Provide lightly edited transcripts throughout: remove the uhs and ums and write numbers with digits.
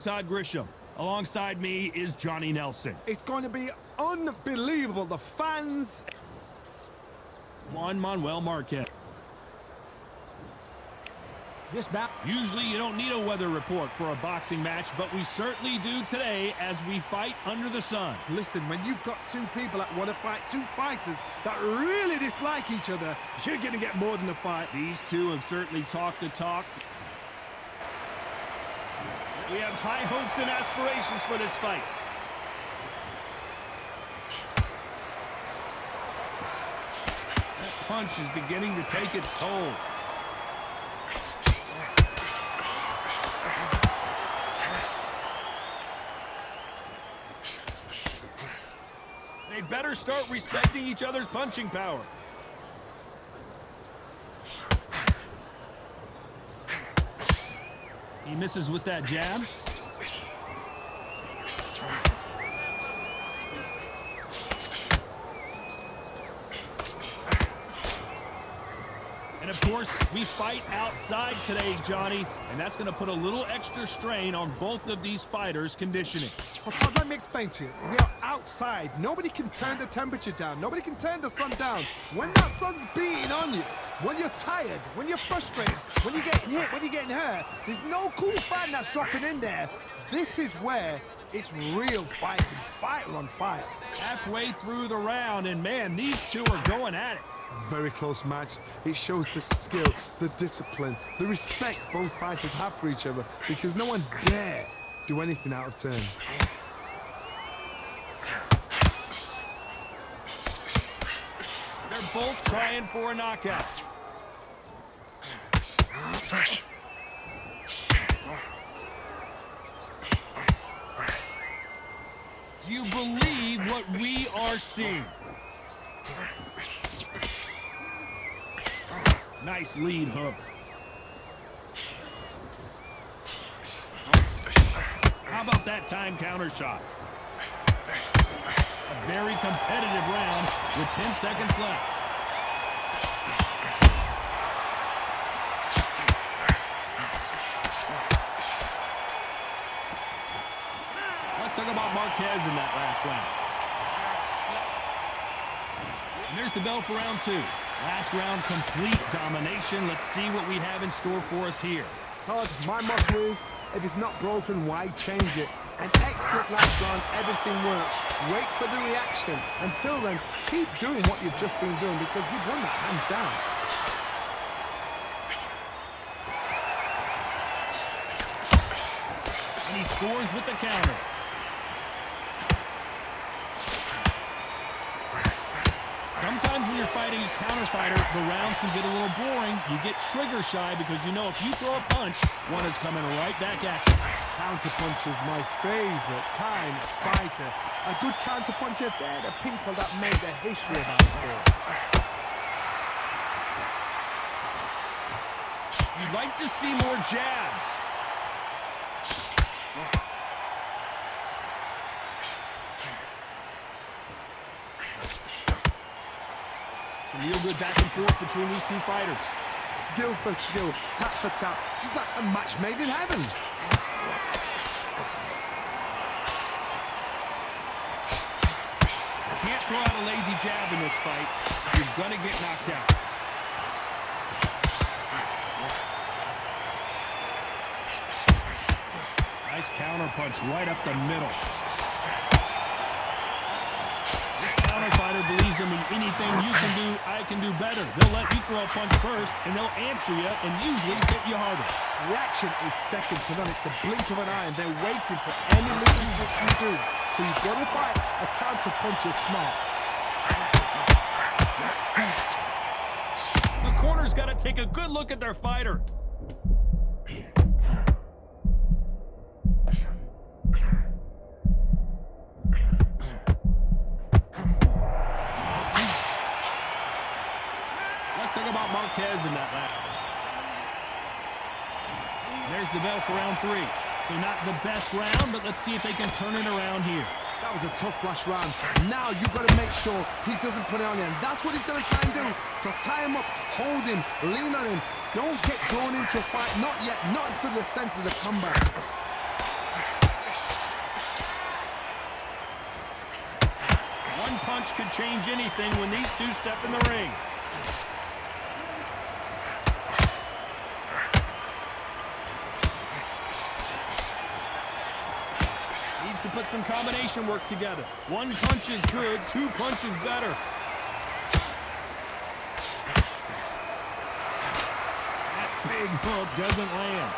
Todd Grisham. Alongside me is Johnny Nelson. It's going to be unbelievable. The fans. Juan Manuel Marquez. Usually you don't need a weather report for a boxing match, but we certainly do today as we fight under the sun. Listen, when you've got two people that want to fight, two fighters that really dislike each other, you're going to get more than a fight. These two have certainly talked the talk. We have high hopes and aspirations for this fight. That punch is beginning to take its toll. They'd better start respecting each other's punching power. He misses with that jab. And of course, we fight outside today, Johnny, and that's going to put a little extra strain on both of these fighters' conditioning. Well, Todd, let me explain to you. We are outside. Nobody can turn the temperature down. Nobody can turn the sun down. When that sun's beating on you, when you're tired, when you're frustrated, when you're getting hit, when you're getting hurt, there's no cool fan that's dropping in there. This is where it's real fighting, fighter on fire. Halfway through the round, and man, these two are going at it. Very close match. It shows the skill, the discipline, the respect both fighters have for each other, because no one dare do anything out of turn. They're both trying for a knockout. Do you believe what we are seeing? Nice lead hook. How about that time counter shot? A very competitive round with 10 seconds left. Let's talk about Marquez in that last round. And there's the bell for round two. Last round, complete domination. Let's see what we have in store for us here. Todd, my motto is, if it's not broken, why change it? An excellent last round, everything works. Wait for the reaction. Until then, keep doing what you've just been doing, because you've won that hands down. And he scores with the counter. Sometimes when you're fighting a counter fighter, the rounds can get a little boring. You get trigger shy because you know if you throw a punch, one is coming right back at you. Counter punch is my favorite kind of fighter. A good counter puncher, they're the people that made the history of our sport. You'd like to see more jabs. Some real good back and forth between these two fighters. Skill for skill, tap for tap, just like a match made in heaven. You can't throw out a lazy jab in this fight. You're gonna get knocked out. Nice counter punch right up the middle. Counter fighter believes in the anything you can do, I can do better. They'll let you throw a punch first, and they'll answer you and usually hit you harder. Reaction is second to none. It's the blink of an eye, and they're waiting for any little that you do. So you've got to fight a counter puncher smart. The corner's got to take a good look at their fighter. Let's talk about Marquez in that lap. There's the bell for round three. So not the best round, but let's see if they can turn it around here. That was a tough last round. Now you've got to make sure he doesn't put it on you. And that's what he's going to try and do. So tie him up, hold him, lean on him. Don't get drawn into a fight. Not yet. Not until the sense of the comeback. punch could change anything when these two step in the ring. Needs to put some combination work together. One punch is good, two punches better. That big hook doesn't land.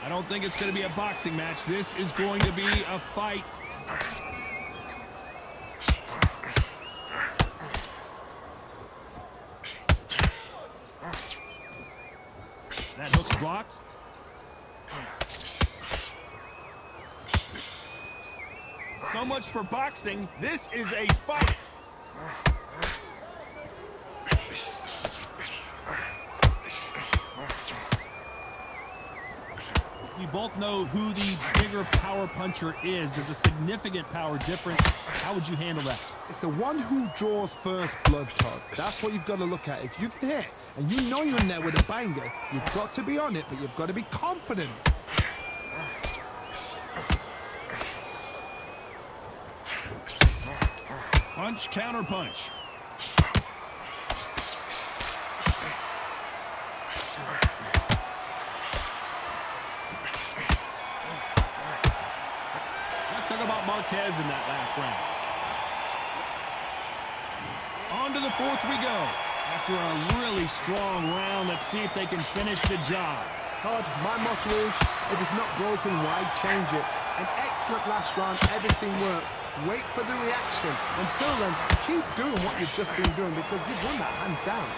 I don't think it's going to be a boxing match. This is going to be a fight. That hook's blocked. So much for boxing. This is a fight. We both know who the bigger power puncher is. There's a significant power difference. How would you handle that? It's the one who draws first blood, Todd. That's what you've got to look at. If you can hit, and you know you're in there with a banger, you've got to be on it, but you've got to be confident. Punch, counter punch. Let's talk about Marquez in that last round. On to the fourth we go. After a really strong round, let's see if they can finish the job. Todd, my motto is, if it's not broken, why change it? An excellent last round, everything works. Wait for the reaction. Until then, keep doing what you've just been doing because you've won that hands down.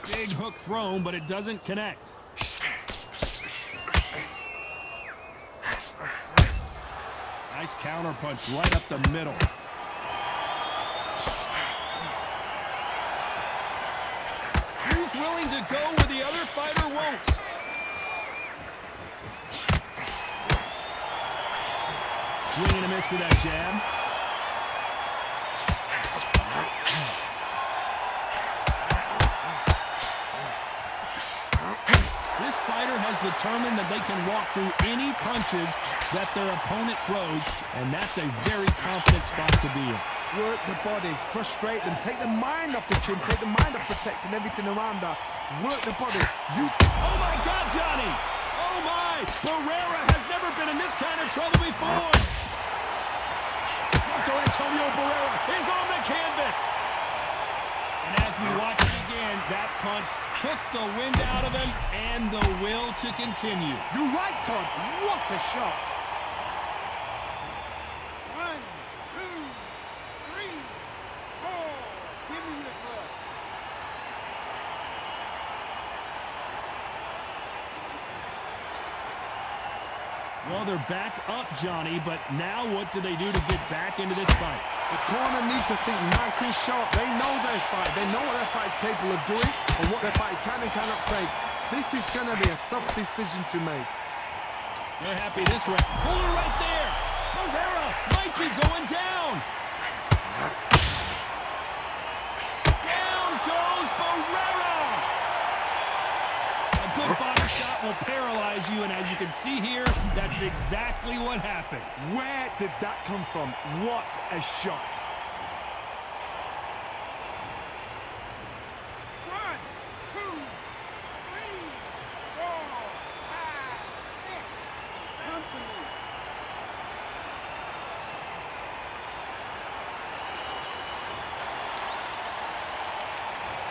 Big hook thrown, but it doesn't connect. Nice counter punch right up the middle. Who's willing to go where the other fighter won't? Swing and a miss with that jab. This fighter has determined that they can walk through any punches that their opponent throws, and that's a very confident spot to be in. Work the body, frustrate them, take the mind off the chin, take the mind off protecting everything around her. Work the body, use... Oh my God, Johnny! Oh my! Barrera has never been in this kind of trouble before! Marco Antonio Barrera is on the canvas! And as we watch it again, that punch took the wind out of him and the will to continue. You're right, Todd. What a shot. 1, 2, 3, 4. Give me the blood. Well, they're back up, Johnny, but now what do they do to get back into this fight? The corner needs to think nice and sharp. They know their fight. They know what their fight is capable of doing and what their fight can and cannot take. This is going to be a tough decision to make. They're happy this round. Pull her right there. Barrera might be going down. Down goes Barrera. A good body shot will paralyze you, and as you can see here, that's exactly what happened. Where did that come from? What a shot. 1, 2, 3, 4, 5, 6. Come to me.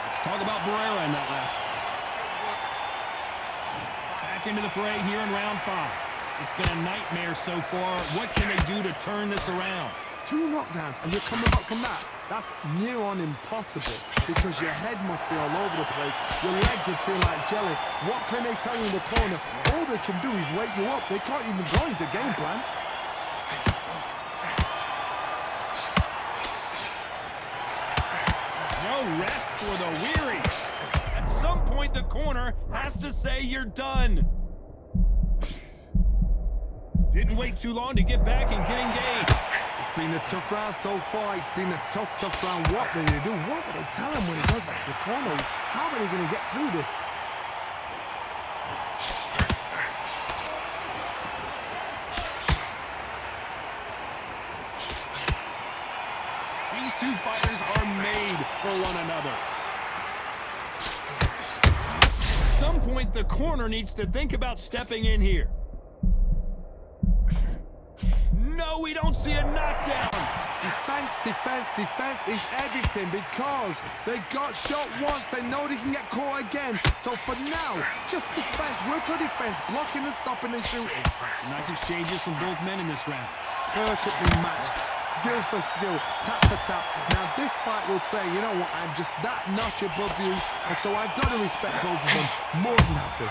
Let's talk about Barrera in that last. Back into the fray here in round 5. It's been a nightmare so far. What can they do to turn this around? 2 knockdowns and you're coming back from that. That's near on impossible because your head must be all over the place. Your legs are feeling like jelly. What can they tell you in the corner? All they can do is wake you up. They can't even go into game plan. No rest for the weary. At some point, the corner has to say you're done. Didn't wait too long to get back and get engaged. It's been a tough round so far. It's been a tough round. What do they do? What do they tell him when he goes back to the corner? How are they going to get through this? These two fighters are made for one another. At some point, the corner needs to think about stepping in here. No, we don't see a knockdown. Defense is everything because they got shot once. They know they can get caught again. So for now, just defense, work on defense, blocking and stopping and shooting. Nice exchanges from both men in this round. Perfectly matched, skill for skill, tap for tap. Now this fight will say, you know what, I'm just that notch above you, and so I've got to respect both of them more than happy.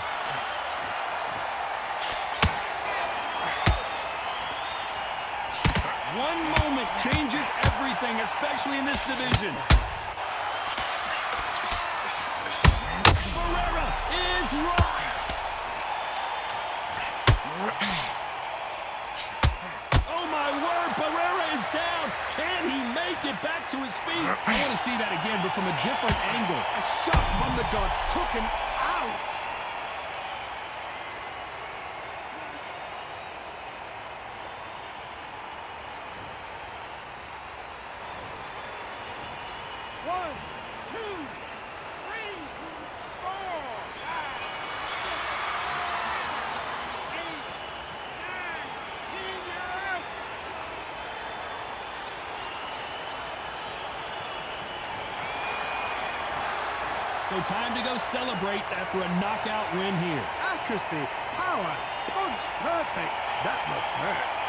One moment changes everything, especially in this division. Barrera is rocked. Oh my word, Barrera is down. Can he make it back to his feet? I want to see that again, but from a different angle. A shot from the gods took him out. One, two, three, 4, 5, 6, 7, 8, 9, 10, you're out. So time to go celebrate after a knockout win here. Accuracy, power, punch, perfect. That must hurt.